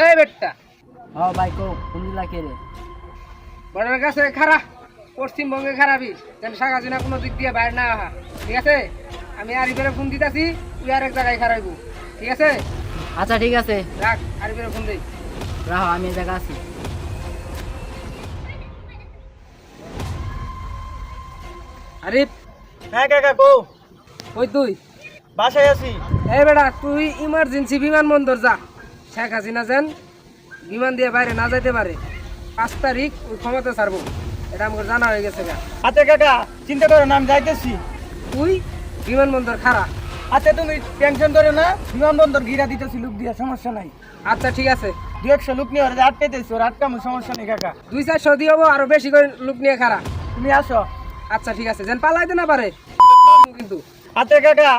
এই বেটা হ্যাঁ ভাই কো কোন জেলা কে রে? বর্ডারের কাছে খারা, পশ্চিমবঙ্গে খারাপি যেন শাক হাসিনা কোনো দিক দিয়ে বাইরে না আহা, ঠিক আছে? আমি আরিফের ফোন দিতেছি, তুই আরেক জায়গায় খারাইবো, ঠিক আছে? আচ্ছা ঠিক আছে, রাখ, আরিফের ফোন দেই। রাহো আমি এই জায়গা আছি। আরিফ, হ্যাঁ কাকা কো ওই তুই বাসায় আছি। এই বেটা তুই ইমার্জেন্সি বিমানবন্দর যা, শেখ হাসিনা যেন বিমান দিয়ে বাইরে না যাইতে পারে। 5 তারিখ ওই ক্ষমতা ছাড়বো, এটা আমাকে জানা হয়ে গেছে গা। আচ্ছা কাকা চিন্তা করো না, আমি যাইতেছি। তুই বিমানবন্দর খারা। আচ্ছা তুমি টেনশন করো না, বিমানবন্দর ঘিরা দিতেছি লোক দিয়া, সমস্যা নাই। আচ্ছা ঠিক আছে, 200 লোক নিয়ে ওরা আটকাইতেছি, ওরা আটকামো, সমস্যা নেই কাকা। 200-400 দিয়ে হবো, আরো বেশি করে লোক নিয়ে খারা। তুমি আসো। আচ্ছা ঠিক আছে, যেন পালাইতে না পারে কিন্তু। আচ্ছা কাকা